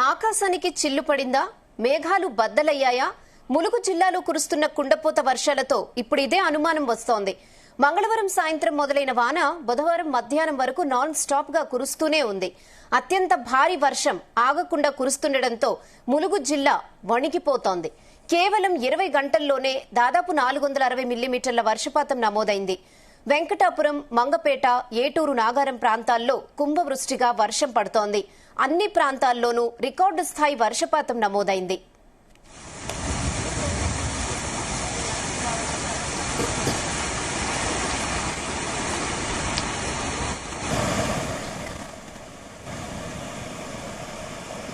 ఆకాశానికి చిల్లు పడిందా? మేఘాలు బద్దలయ్యాయా? ములుగు జిల్లాలో కురుస్తున్న కుండపోత వర్షాలతో ఇప్పుడు ఇదే అనుమానం వస్తోంది. మంగళవారం సాయంత్రం మొదలైన వాన బుధవారం మధ్యాహ్నం వరకు నాన్ స్టాప్ గా కురుస్తూనే ఉంది. అత్యంత భారీ వర్షం ఆగకుండా కురుస్తుండటంతో ములుగు జిల్లా వణికిపోతోంది. కేవలం 20 గంటల్లోనే దాదాపు 460 మిల్లీమీటర్ల వర్షపాతం నమోదైంది. వెంకటాపురం, మంగపేట, ఏటూరు, నాగారం ప్రాంతాల్లో కుంభవృష్టిగా వర్షం పడుతోంది. అన్ని ప్రాంతాల్లోనూ రికార్డు స్థాయి వర్షపాతం నమోదైంది.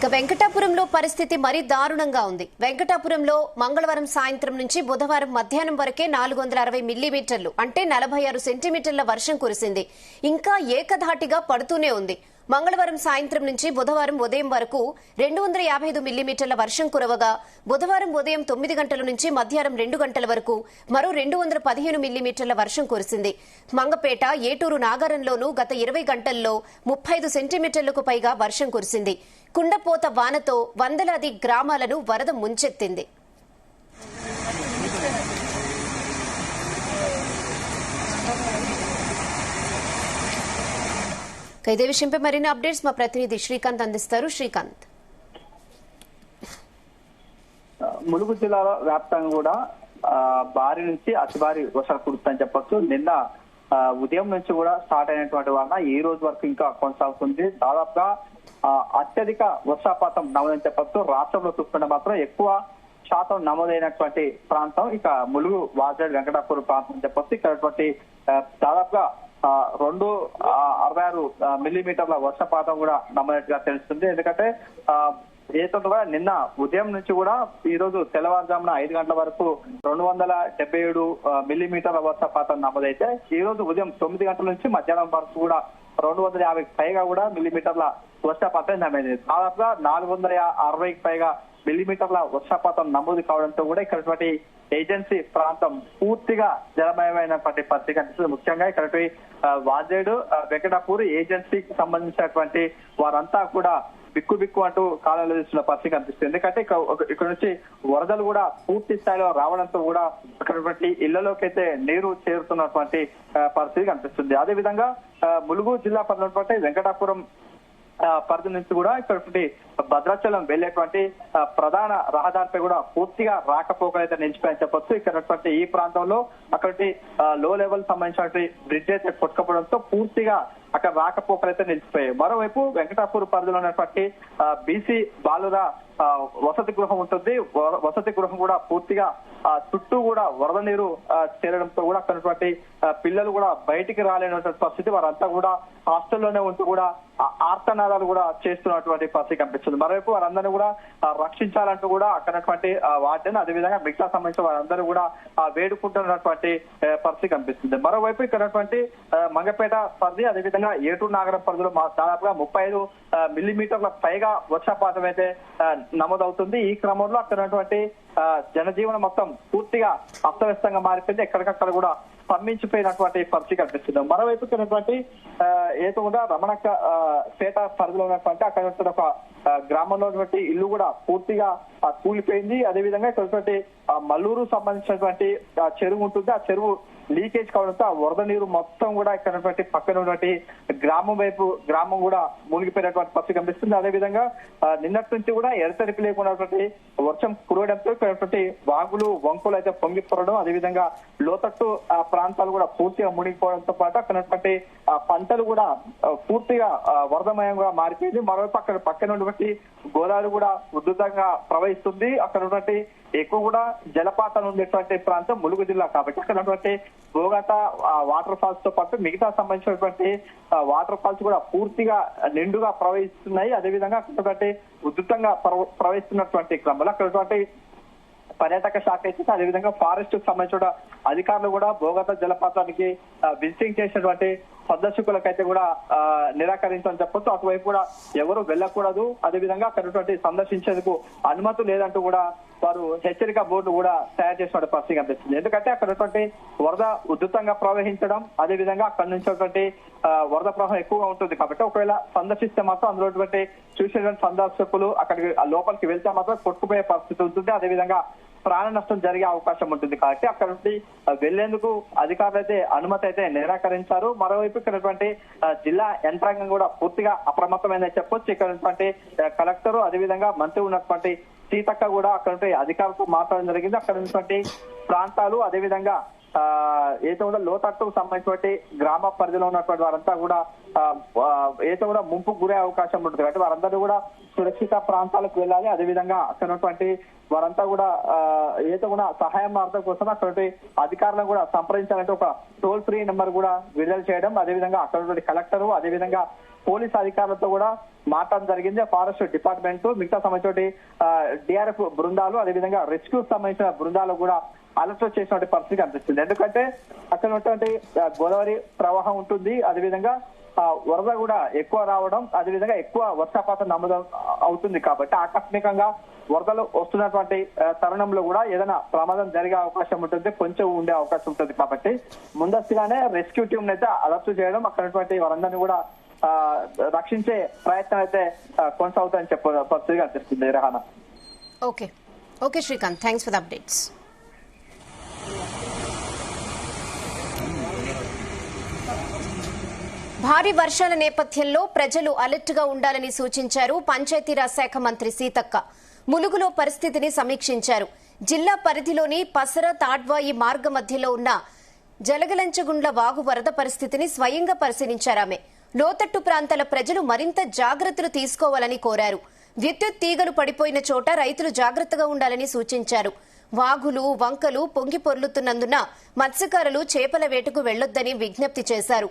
ఇక వెంకటాపురంలో పరిస్థితి మరీ దారుణంగా ఉంది. వెంకటాపురంలో మంగళవారం సాయంత్రం నుంచి బుధవారం మధ్యాహ్నం వరకే 460 మిల్లీమీటర్లు అంటే 46 సెంటీమీటర్ల వర్షం కురిసింది. ఇంకా ఏకధాటిగా పడుతూనే ఉంది. మంగళవారం సాయంత్రం నుంచి బుధవారం ఉదయం వరకు 255 మిల్లీమీటర్ల వర్షం కురవగా బుధవారం ఉదయం 9 గంటల నుంచి మధ్యాహ్నం 2 గంటల వరకు మరో 215 మిల్లీమీటర్ల వర్షం కురిసింది. మంగపేట, ఏటూరు, నాగారంలోనూ గత 20 గంటల్లో 35 సెంటీమీటర్లకు పైగా వర్షం కురిసింది. కుండపోత వానతో వందలాది గ్రామాలను వరద ముంచెత్తింది. ఇదే విషయంపై మరిన్ని అప్డేట్స్ మా ప్రతినిధి శ్రీకాంత్ అందిస్తారు. శ్రీకాంత్, ములుగు జిల్లాలో వ్యాప్తంగా కూడా భారీ నుంచి అతి భారీ వర్షాలు కురుస్తాయని చెప్పొచ్చు. నిన్న ఉదయం నుంచి కూడా స్టార్ట్ అయినటువంటి వాన ఈ రోజు వరకు ఇంకా కొనసాగుతుంది. దాదాపుగా అత్యధిక వర్షపాతం నమోదని చెప్పొచ్చు. రాష్ట్రంలో చూసుకుంటే మాత్రం ఎక్కువ శాతం నమోదైనటువంటి ప్రాంతం ఇక ములుగు, వాజేడ్, వెంకటాపురం ప్రాంతం చెప్పొచ్చు. ఇక్కడ దాదాపుగా 266 మిల్లీమీటర్ల వర్షపాతం కూడా నమోదైనట్టుగా తెలుస్తుంది. ఎందుకంటే ఏతోగా నిన్న ఉదయం నుంచి కూడా ఈ రోజు తెల్లవారుజామున 5 గంటల వరకు 277 మిల్లీమీటర్ల వర్షపాతం నమోదైతే ఈ రోజు ఉదయం 9 గంటల నుంచి మధ్యాహ్నం వరకు కూడా 250 పైగా కూడా మిల్లీమీటర్ల వర్షపాతం నమోదైంది. దాదాపుగా 460 పైగా మిల్లీమీటర్ల వర్షపాతం నమోదు కావడంతో కూడా ఇక్కడ ఏజెన్సీ ప్రాంతం పూర్తిగా జలమయమైనటువంటి పరిస్థితి కనిపిస్తుంది. ముఖ్యంగా ఇక్కడ వాజేడు, వెంకటాపూర్ ఏజెన్సీకి సంబంధించినటువంటి వారంతా కూడా బిక్కు అంటూ కాలంలో తీస్తున్న పరిస్థితి కనిపిస్తుంది. ఎందుకంటే ఇక్కడ నుంచి వరదలు కూడా పూర్తి స్థాయిలో రావడంతో కూడా అక్కడ ఇళ్లలోకి అయితే నీరు చేరుతున్నటువంటి పరిస్థితి కనిపిస్తుంది. అదేవిధంగా ములుగు జిల్లా పరిధిలోని వెంకటాపురం పరిధి నుంచి కూడా ఇక్కడ భద్రాచలం వెళ్లేటువంటి ప్రధాన రహదారిపై కూడా పూర్తిగా రాకపోకలు అయితే నిలిచిపోయని చెప్పొచ్చు. ఇక్కడ ఈ ప్రాంతంలో అక్కడి లో లెవెల్ సంబంధించినటువంటి బ్రిడ్జ్ అయితే కొట్టుకపోవడంతో పూర్తిగా అక్కడ రాకపోకలు అయితే నిలిచిపోయాయి. మరోవైపు వెంకటాపూర్ పరిధిలో ఉన్నటువంటి బీసీ బాలుర వసతి గృహం ఉంటుంది. వసతి గృహం కూడా పూర్తిగా చుట్టూ కూడా వరద నీరు చేరడంతో కూడా అక్కడ పిల్లలు కూడా బయటికి రాలేనటువంటి పరిస్థితి. వారంతా కూడా హాస్టల్లోనే ఉంటూ కూడా ఆర్తనాదాలు కూడా చేస్తున్నటువంటి పరిస్థితి కనిపిస్తుంది. మరోవైపు వారందరినీ కూడా రక్షించాలంటూ కూడా అక్కడటువంటి వార్డెన్, అదేవిధంగా మిగతా సంబంధించిన వారందరూ కూడా వేడుకుంటున్నటువంటి పరిస్థితి కనిపిస్తుంది. మరోవైపు ఇక్కడ మంగపేట పరిధి, అదేవిధంగా ఏటూరు, నాగరం పరిధిలో దాదాపుగా 35 మిల్లీమీటర్ల పైగా వర్షపాతం అయితే నమోదవుతుంది. ఈ క్రమంలో అక్కడ జనజీవనం మొత్తం పూర్తిగా అస్తవ్యస్తంగా మారిపోయింది. ఎక్కడికక్కడ కూడా స్తంభించిపోయినటువంటి పరిస్థితి కనిపిస్తుంది. మరోవైపు ఏదో కూడా రమణక్క పేట పరిధిలో ఉన్నటువంటి అక్కడ ఒక గ్రామంలో ఉన్నటువంటి ఇల్లు కూడా పూర్తిగా కూలిపోయింది. అదేవిధంగా ఇక్కడ మల్లూరు సంబంధించినటువంటి చెరువు ఉంటుంది. ఆ చెరువు లీకేజ్ కావడంతో ఆ వరద నీరు మొత్తం కూడా ఇక్కడ పక్కన ఉన్నటువంటి గ్రామం కూడా మునిగిపోయినటువంటి పరిస్థితి కనిపిస్తుంది. అదేవిధంగా నిన్నటి నుంచి కూడా ఎడతెరిపి లేకున్నటువంటి వర్షం కురవడంతో ఇక్కడ వాగులు, వంకులు అయితే పొంగిపోవడం, అదేవిధంగా లోతట్టు ప్రాంతాలు కూడా పూర్తిగా మునిగిపోవడంతో పాటు అక్కడ పంటలు కూడా పూర్తిగా వరదమయంగా మారిపోయింది. మరోవైపు అక్కడ పక్కన ఉన్నటువంటి గోదావరి కూడా ఉధృతంగా ప్రవహిస్తుంది. అక్కడ ఉన్నటువంటి ఎక్కువ కూడా జలపాతాలు ఉండేటువంటి ప్రాంతం ములుగు జిల్లా కాబట్టి అక్కడ ఉన్నటువంటి బోగత వాటర్ ఫాల్స్ తో పాటు మిగతా సంబంధించినటువంటి వాటర్ ఫాల్స్ కూడా పూర్తిగా నిండుగా ప్రవహిస్తున్నాయి. అదేవిధంగా అక్కడ ఉధృతంగా ప్రవహిస్తున్నటువంటి క్రమంలో అక్కడ పర్యాటక శాఖ అయితే, అదేవిధంగా ఫారెస్ట్ కు సంబంధించిన అధికారులు కూడా బోగత జలపాతానికి విజిటింగ్ చేసినటువంటి సందర్శకులకైతే కూడా నిరాకరించని చెప్పొచ్చు. అటువైపు కూడా ఎవరు వెళ్ళకూడదు, అదేవిధంగా అక్కడ సందర్శించేందుకు అనుమతి లేదంటూ కూడా వారు హెచ్చరిక బోర్డు కూడా తయారు చేసిన పరిస్థితి కనిపిస్తుంది. ఎందుకంటే అక్కడ వరద ఉధృతంగా ప్రవహించడం, అదేవిధంగా అక్కడ నుంచి వరద ప్రవాహం ఎక్కువగా ఉంటుంది కాబట్టి ఒకవేళ సందర్శిస్తే మాత్రం అందులో చూసేటువంటి సందర్శకులు అక్కడికి లోపలికి వెళ్తే మాత్రం కొట్టుకుపోయే పరిస్థితి ఉంటుంది. అదేవిధంగా ప్రాణ నష్టం జరిగే అవకాశం ఉంటుంది కాబట్టి అక్కడ నుండి వెళ్లేందుకు అధికారులు అయితే అనుమతి అయితే నిరాకరించారు. మరోవైపు ఇక్కడ జిల్లా యంత్రాంగం కూడా పూర్తిగా అప్రమత్తమైందని చెప్పొచ్చు. ఇక్కడ కలెక్టర్ అదేవిధంగా మంత్రి ఉన్నటువంటి సీతక్క కూడా అక్కడ అధికారులతో మాట్లాడడం జరిగింది. అక్కడ ఉన్నటువంటి ప్రాంతాలు అదేవిధంగా ఏదో కూడా లోతట్టుకు సంబంధించినటువంటి గ్రామ పరిధిలో ఉన్నటువంటి వారంతా కూడా ఏదో కూడా ముంపుకు గురే అవకాశం ఉంటుంది కాబట్టి వారందరూ కూడా సురక్షిత ప్రాంతాలకు వెళ్ళాలి. అదేవిధంగా అక్కడ ఉన్నటువంటి వారంతా కూడా ఏదో కూడా సహాయం మార్గం కోసం అక్కడ అధికారులను కూడా సంప్రదించాలంటే ఒక టోల్ ఫ్రీ నెంబర్ కూడా విడుదల చేయడం, అదేవిధంగా అక్కడ ఉన్నటువంటి కలెక్టర్ అదేవిధంగా పోలీస్ అధికారులతో కూడా మాట్లాడడం జరిగింది. ఫారెస్ట్ డిపార్ట్మెంట్ మిగతా సంబంధించి డిఆర్ఎఫ్ బృందాలు అదేవిధంగా రెస్క్యూ సంబంధించిన బృందాలు కూడా అలర్ట్ చేసినటువంటి పరిస్థితి కనిపిస్తుంది. ఎందుకంటే అక్కడ ఉన్నటువంటి గోదావరి ప్రవాహం ఉంటుంది, అదేవిధంగా వరద కూడా ఎక్కువ రావడం, అదేవిధంగా ఎక్కువ వర్షపాతం నమోదు అవుతుంది కాబట్టి ఆకస్మికంగా వరదలు వస్తున్నటువంటి తరుణంలో కూడా ఏదైనా ప్రమాదం జరిగే అవకాశం ఉంటుంది, కొంచెం ఉండే అవకాశం ఉంటుంది కాబట్టి ముందస్తుగానే రెస్క్యూ టీం అయితే అలర్ట్ చేయడం, అక్కడ వారందరినీ కూడా రక్షించే ప్రయత్నం అయితే కొనసాగుతాయని చెప్పే పరిస్థితి కనిపిస్తుంది. రహానా. Okay Srikanth, thanks for the updates. భారీ వర్షాల నేపథ్యంలో ప్రజలు అలర్ట్ గా ఉండాలని సూచించారు పంచాయతీరాజ్ శాఖ మంత్రి సీతక్క. ములుగులో పరిస్థితిని సమీక్షించారు. జిల్లా పరిధిలోని పసర తాడ్వాయి మార్గ మధ్యలో ఉన్న జలగలంచగుండ్ల వాగు వరద పరిస్థితిని స్వయంగా పరిశీలించారామె. లోతట్టు ప్రాంతాల ప్రజలు మరింత జాగ్రత్తలు తీసుకోవాలని కోరారు. విద్యుత్ తీగలు పడిపోయిన చోట రైతులు జాగ్రత్తగా ఉండాలని సూచించారు. వాగులు వంకలు పొంగి పొర్లుతున్నందున మత్స్యకారులు చేపల వేటకు వెళ్లొద్దని విజ్ఞప్తి చేశారు.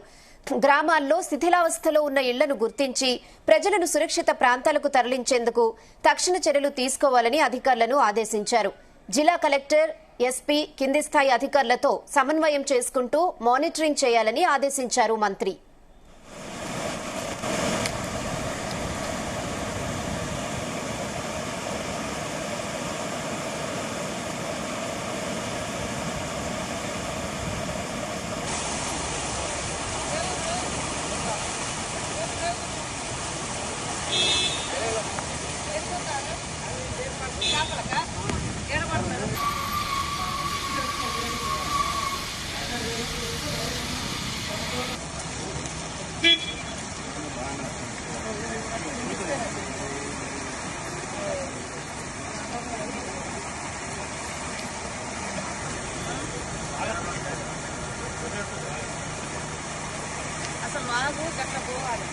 గ్రామాల్లో శిథిలావస్థలో ఉన్న ఇళ్లను గుర్తించి ప్రజలను సురక్షిత ప్రాంతాలకు తరలించేందుకు తక్షణ చర్యలు తీసుకోవాలని అధికారులను ఆదేశించారు. జిల్లా కలెక్టర్, ఎస్పీ, కింది స్థాయి అధికారులతో సమన్వయం చేసుకుంటూ మానిటరింగ్ చేయాలని ఆదేశించారు మంత్రి. అసలు మాకు గట్ల పోవాలి.